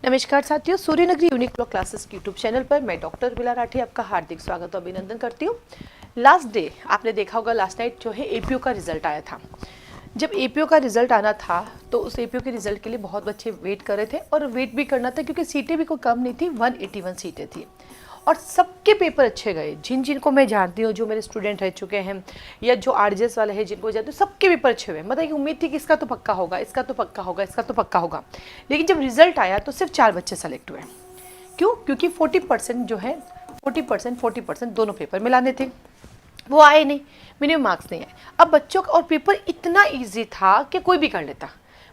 नमस्कार साथियों, Suryanagari unique block classes के यूट्यूब चैनल पर मैं डॉक्टर बिला राठी आपका हार्दिक स्वागत और अभिनंदन करती हूँ। लास्ट डे आपने देखा होगा, लास्ट नाइट जो है एपीओ का रिजल्ट आया था। जब एपीओ का रिजल्ट आना था तो उस एपीओ के रिजल्ट के लिए बहुत बच्चे वेट कर रहे थे और वेट भी करना था क्योंकि सीटें भी कोई कम नहीं थी, 181 सीटें थी और सबके पेपर अच्छे गए। जिन जिनको मैं जानती हूँ, जो मेरे स्टूडेंट रह चुके हैं या जो आरजेएस वाले हैं जिनको जानती हूँ, सबके पेपर अच्छे हुए। मतलब एक उम्मीद थी कि इसका तो पक्का होगा, इसका तो पक्का होगा, इसका तो पक्का होगा। लेकिन जब रिजल्ट आया तो सिर्फ 4 बच्चे सेलेक्ट हुए। क्यों? क्योंकि 40% जो है 40% दोनों पेपर मिलाने थे, वो आए नहीं, मिनिमम मार्क्स नहीं आए। अब बच्चों का और पेपर इतना ईजी था कि कोई भी कर लेता,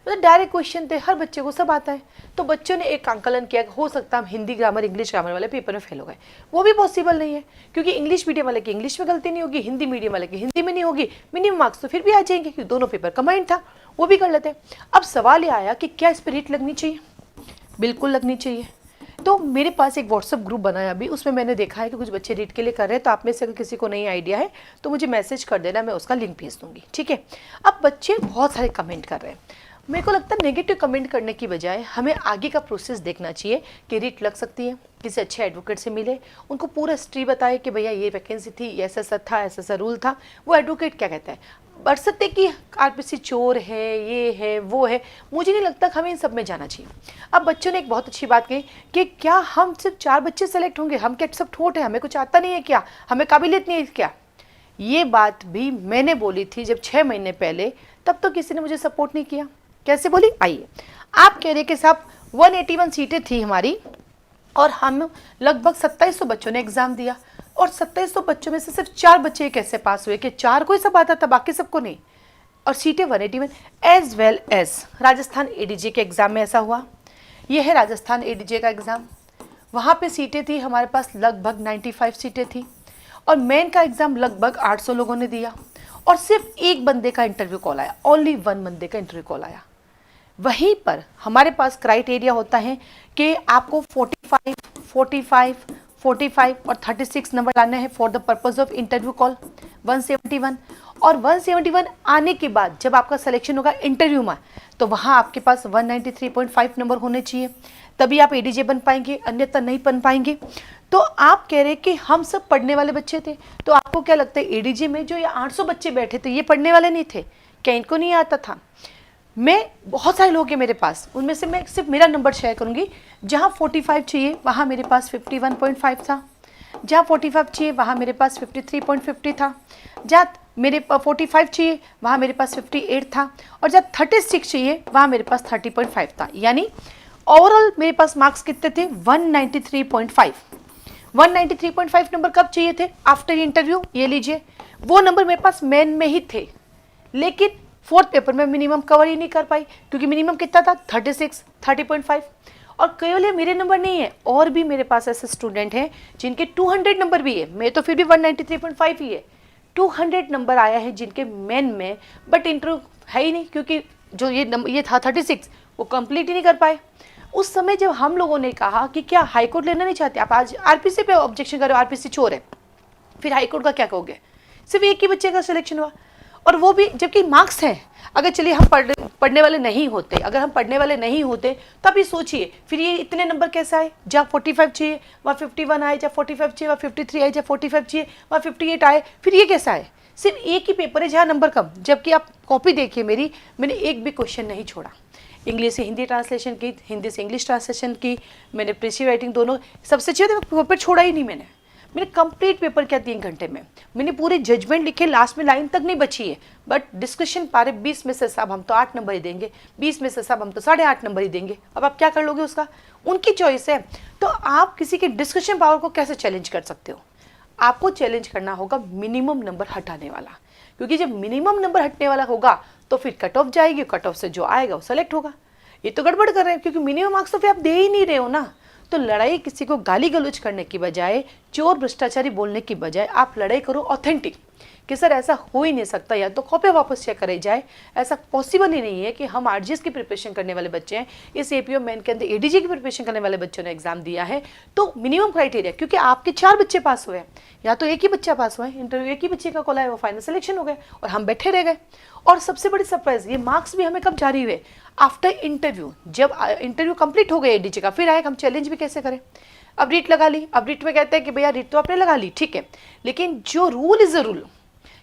मतलब डायरेक्ट क्वेश्चन थे, हर बच्चे को सब आता है। तो बच्चों ने एक आंकलन किया, हो सकता है हम हिंदी ग्रामर इंग्लिश ग्रामर वाले पेपर में फेल हो गए। वो भी पॉसिबल नहीं है क्योंकि इंग्लिश मीडियम वाले की इंग्लिश में गलती नहीं होगी, हिंदी मीडियम वाले की हिंदी में नहीं होगी, मिनिमम मार्क्स तो फिर भी आ जाएंगे क्योंकि दोनों पेपर कंबाइंड था, वो भी कर लेते हैं। अब सवाल ये आया कि क्या इस पर रीट लगनी चाहिए? बिल्कुल लगनी चाहिए। तो मेरे पास एक व्हाट्सअप ग्रुप बनाया अभी, उसमें मैंने देखा है कि कुछ बच्चे रीड के लिए कर रहे हैं। तो आप में से अगर किसी को नई आइडिया है तो मुझे मैसेज कर देना, मैं उसका लिंक भेज दूंगी, ठीक है। अब बच्चे बहुत सारे कमेंट कर रहे हैं। मेरे को लगता है नेगेटिव कमेंट करने की बजाय हमें आगे का प्रोसेस देखना चाहिए कि रीट लग सकती है, किसी अच्छे एडवोकेट से मिले, उनको पूरा हिस्ट्री बताए कि भैया ये वैकेंसी थी, ऐसा ऐसा था, ऐसा ऐसा रूल था। वो एडवोकेट क्या कहता है, बढ़ सकते कि आरपीसी चोर है, ये है, वो है। मुझे नहीं लगता हमें इन सब में जाना चाहिए। अब बच्चों ने एक बहुत अच्छी बात कही कि क्या हम सिर्फ 4 बच्चे सेलेक्ट होंगे, हम क्या सब ठोट है, हमें कुछ आता नहीं है क्या, हमें काबिलियत नहीं है क्या? ये बात भी मैंने बोली थी जब 6 महीने पहले, तब तो किसी ने मुझे सपोर्ट नहीं किया। कैसे बोली? आइए, आप कह रहे कि साहब 181 सीटें थी हमारी और हम लगभग 2700 बच्चों ने एग्जाम दिया और 2700 बच्चों में से सिर्फ 4 बच्चे कैसे पास हुए कि 4 को ही सब आता था, बाकी सबको नहीं। और सीटें 181। As well as Rajasthan ADJ के एग्जाम में ऐसा हुआ। यह है राजस्थान एडीजे का एग्जाम, वहाँ पे सीटें थी हमारे पास लगभग 95 सीटें थी और मेन का एग्जाम लगभग 800 लोगों ने दिया और सिर्फ एक बंदे का इंटरव्यू कॉल आया, ओनली 1 बंदे का इंटरव्यू कॉल आया। वहीं पर हमारे पास क्राइटेरिया होता है कि आपको 45, 45, 45 और 36 नंबर लाने हैं for the purpose of interview call 171। और 171 आने के बाद जब आपका सिलेक्शन होगा इंटरव्यू में, तो वहाँ आपके पास 193.5 नंबर होने चाहिए, तभी आप एडीजे बन पाएंगे, अन्यथा नहीं बन पाएंगे। तो आप कह रहे कि हम सब पढ़ने वाले बच्चे थे, तो आपको क्या लगता है एडीजे में जो ये 800 बच्चे बैठे थे ये पढ़ने वाले नहीं थे क्या? इनको नहीं आता था? मैं बहुत सारे लोग हैं मेरे पास, उनमें से मैं सिर्फ मेरा नंबर शेयर करूंगी। जहाँ 45 चाहिए वहाँ मेरे पास 51.5 था, जहाँ 45 चाहिए वहाँ मेरे पास 53.50 था, जहाँ मेरे 45 चाहिए वहाँ मेरे पास 58 था और जहाँ 36 चाहिए वहाँ मेरे पास 30.5 था। यानी ओवरऑल मेरे पास मार्क्स कितने थे? 193.5। 193.5 नंबर कब चाहिए थे? After interview. ये लीजिए, वो नंबर मेरे पास मेन में ही थे, लेकिन फोर्थ पेपर में मिनिमम कवर ही नहीं कर पाई क्योंकि मिनिमम कितना था? 36, 30.5। और केवल मेरे नंबर नहीं है, और भी मेरे पास ऐसे स्टूडेंट हैं जिनके 200 नंबर भी है, मैं तो फिर भी 193.5 ही है। 200 नंबर आया है जिनके मेन में, बट इंटरव्यू है ही नहीं क्योंकि जो ये नंबर ये था 36, वो कंप्लीट ही नहीं कर पाए। उस समय जब हम लोगों ने कहा कि क्या हाईकोर्ट लेना नहीं चाहते आप, आज आरपीसी पे ऑब्जेक्शन करो, आरपीसी चोर है, फिर हाईकोर्ट का क्या कहोगे? सिर्फ एक ही बच्चे का सिलेक्शन हुआ और वो भी जबकि मार्क्स हैं। अगर चलिए हम पढ़ने वाले नहीं होते, अगर हम पढ़ने वाले नहीं होते तो आप ये सोचिए फिर ये इतने नंबर कैसे आए? जहाँ 45 चाहिए वहाँ 51 आए, जहाँ 45 चाहिए वहाँ 53 आए, जहाँ 45 चाहिए वहाँ 58 आए, फिर ये कैसा आए? सिर्फ एक ही पेपर है जहाँ नंबर कम, जबकि आप कॉपी देखिए मेरी, मैंने एक भी क्वेश्चन नहीं छोड़ा। इंग्लिश से हिंदी ट्रांसलेशन की, हिंदी से इंग्लिश ट्रांसलेशन की, मैंने प्रेसिव राइटिंग दोनों सबसे अच्छी होती, पेपर छोड़ा ही नहीं मैंने कंप्लीट पेपर किया 3 घंटे में। मैंने पूरे जजमेंट लिखे, लास्ट में लाइन तक नहीं बची है, बट डिस्कशन पारे 20 में से साहब हम तो 8 नंबर ही देंगे, 20 में से साहब हम तो 8.5 नंबर ही देंगे। अब आप क्या कर लोगे? उसका उनकी चॉइस है। तो आप किसी के डिस्कशन पावर को कैसे चैलेंज कर सकते हो? आपको चैलेंज करना होगा मिनिमम नंबर हटाने वाला, क्योंकि जब मिनिमम नंबर हटने वाला होगा तो फिर कट ऑफ जाएगी, कट ऑफ से जो आएगा वो सेलेक्ट होगा। ये तो गड़बड़ कर रहे हैं क्योंकि मिनिमम मार्क्स तो फिर आप दे ही नहीं रहे हो ना। तो लड़ाई किसी को गाली गलौज करने की बजाय, चोर भ्रष्टाचारी बोलने की बजाय आप लड़ाई करो ऑथेंटिक। कि सर ऐसा हो ही नहीं सकता, या तो कॉपी वापस चेक करे जाए। ऐसा पॉसिबल ही नहीं है कि हम आरजीएस की प्रिपरेशन करने वाले बच्चे हैं, इस एपीओ मेन के अंदर एडीजी की प्रिपरेशन करने वाले बच्चों ने एग्जाम दिया है, तो मिनिमम क्राइटेरिया, क्योंकि आपके 4 बच्चे पास हुए हैं, या तो एक ही बच्चा पास हुआ है, इंटरव्यू एक ही बच्चे का कॉल है, वो फाइनल सिलेक्शन हो गए और हम बैठे रह गए। और सबसे बड़ी सरप्राइज, ये मार्क्स भी हमें कब जारी हुए? After interview. जब इंटरव्यू कंप्लीट हो गया एडीजी का, फिर आए हम चैलेंज भी कैसे करें। अब रीट लगा ली, अब रीट में कहते हैं कि भैया रीट तो आपने लगा ली, ठीक है, लेकिन जो रूल इज अ रूल,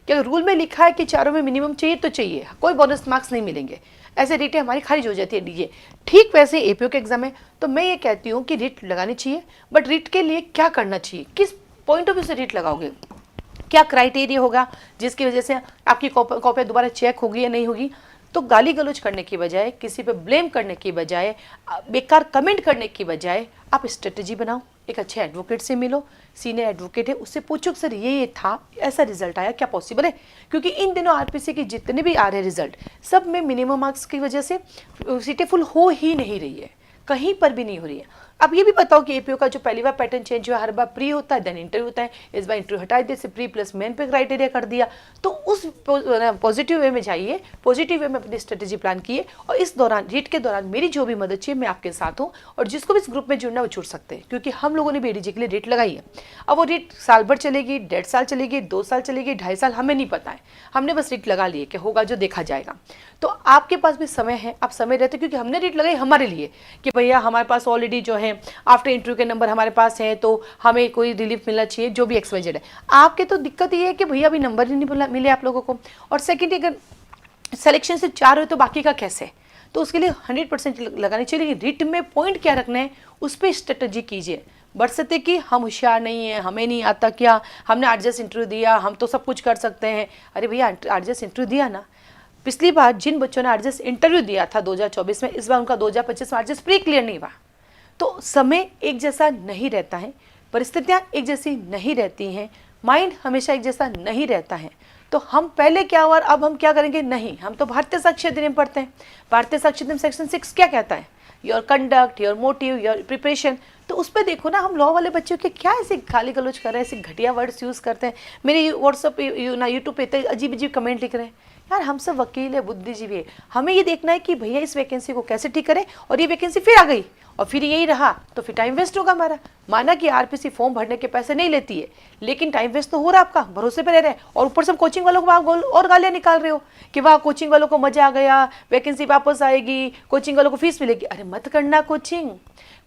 कि रूल में लिखा है कि चारों में मिनिमम चाहिए तो चाहिए, कोई बोनस मार्क्स नहीं मिलेंगे, ऐसे रीटें हमारी खारिज हो जाती है डीजे। ठीक वैसे एपीओ के एग्जाम है, तो मैं ये कहती हूँ कि रीट लगानी चाहिए, बट रीट के लिए क्या करना चाहिए, किस पॉइंट ऑफ व्यू से रीट लगाओगे, क्या क्राइटेरिया होगा जिसकी वजह से आपकी कॉपी दोबारा चेक होगी या नहीं होगी। तो गाली गलौज करने की बजाय, किसी पे ब्लेम करने की बजाय, बेकार कमेंट करने की बजाय आप स्ट्रेटजी बनाओ, एक अच्छे एडवोकेट से मिलो, सीनियर एडवोकेट है उससे पूछो सर ये था, ऐसा रिजल्ट आया, क्या पॉसिबल है, क्योंकि इन दिनों आरपीसी के जितने भी आ रहे रिजल्ट, सब में मिनिमम मार्क्स की वजह से सीटें फुल हो ही नहीं रही है, कहीं पर भी नहीं हो रही है। अब ये भी बताओ कि एपीओ का जो पहली बार पैटर्न चेंज हुआ, हर बार प्री होता है देन इंटरव्यू होता है, इस बार इंटरव्यू हटा दिया, प्री प्लस मेन पे क्राइटेरिया कर दिया। तो उस पॉजिटिव वे में जाइए, पॉजिटिव वे में अपनी स्ट्रेटेजी प्लान किए, और इस दौरान रीट के दौरान मेरी जो भी मदद चाहिए मैं आपके साथ हूँ, और जिसको भी इस ग्रुप में जुड़ना वो जुड़ सकते हैं, क्योंकि हम लोगों ने भी एडीजी के लिए रीट लगाई है। अब वो रीट साल भर चलेगी, 1.5 साल चलेगी, 2 साल चलेगी, 2.5 साल, हमें नहीं पता है, हमने बस रीट लगा लिए कि होगा जो देखा जाएगा। तो आपके पास भी समय है, आप समय रहते, क्योंकि हमने रीट लगाई हमारे लिए कि भैया हमारे पास ऑलरेडी जो है आफ्टर इंटरव्यू के नंबर हमारे पास हैं, तो हमें कोई रिलीफ मिलना चाहिए, जो भी XYZ है। आपके तो दिक्कत ये है कि भैया अभी नंबर ही नहीं मिले आप लोगों को, और सेकंड अगर सिलेक्शन से 4 हो तो बाकी का कैसे, तो उसके लिए 100% लगानी चाहिए। लेकिन रीट में पॉइंट क्या रखना है उस पर स्ट्रेटजी कीजिए, बरसते कि हम होशियार नहीं है, हमें नहीं आता, क्या हमने आरजीएस इंटरव्यू दिया, हम तो सब कुछ कर सकते हैं। अरे भैया आरजीएस इंटरव्यू दिया ना, पिछली बार जिन बच्चों ने आरजीएस इंटरव्यू दिया था 2024 में, इस बार उनका 2025 में आरजीएस प्री क्लियर नहीं हुआ। तो समय एक जैसा नहीं रहता है, परिस्थितियाँ एक जैसी नहीं रहती हैं, माइंड हमेशा एक जैसा नहीं रहता है। तो हम पहले क्या हुआ अब हम क्या करेंगे, नहीं, हम तो भारतीय साक्ष्य अधिनियम पढ़ते हैं। भारतीय साक्ष्य अधिनियम सेक्शन 6 क्या कहता है, your conduct, your motive, your preparation. तो उस पर देखो ना, हम लॉ वाले बच्चों के क्या ऐसे गाली गलौज कर रहे हैं, ऐसे घटिया वर्ड्स यूज़ करते हैं। मेरे व्हाट्सअप यूट्यूब पे इतने अजीब अजीब कमेंट लिख रहे हैं। यार हम सब वकील है, बुद्धिजीवी है, हमें ये देखना है कि भैया इस वैकेंसी को कैसे ठीक करें, और ये वैकेंसी फिर आ गई और फिर यही रहा तो फिर टाइम वेस्ट होगा हमारा। माना कि आरपीसी फॉर्म भरने के पैसे नहीं लेती है, लेकिन टाइम वेस्ट तो हो रहा है आपका, भरोसे पे रह रहे हैं, और ऊपर से कोचिंग वालों को आप और गालियाँ निकाल रहे हो कि वाह कोचिंग वालों को मजा आ गया, वैकेंसी वापस आएगी, कोचिंग वालों को फीस मिलेगी। अरे मत करना कोचिंग,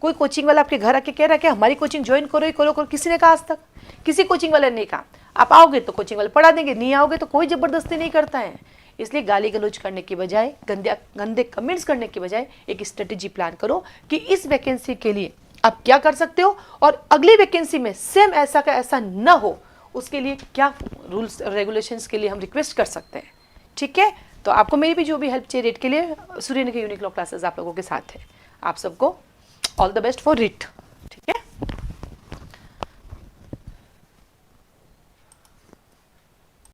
कोई कोचिंग वाला आपके घर आके कह रहा है कि हमारी कोचिंग ज्वाइन करो ही करो, किसी ने कहा आज तक? किसी कोचिंग वाले ने नहीं कहा। आप आओगे तो कोचिंग वाले पढ़ा देंगे, नहीं आओगे तो कोई जबरदस्ती नहीं करता है। इसलिए गाली गलौज करने की बजाय, गंदे कमेंट्स करने की बजाय एक स्ट्रेटेजी प्लान करो कि इस वैकेंसी के लिए आप क्या कर सकते हो, और अगली वैकेंसी में सेम ऐसा का ऐसा न हो, उसके लिए क्या रूल्स रेगुलेशंस के लिए हम रिक्वेस्ट कर सकते हैं। ठीक है, तो आपको मेरी भी जो भी हेल्प चाहिए रीट के लिए, सूर्य के यूनिक लॉ क्लासेस आप लोगों के साथ है। आप सबको all the best for REET.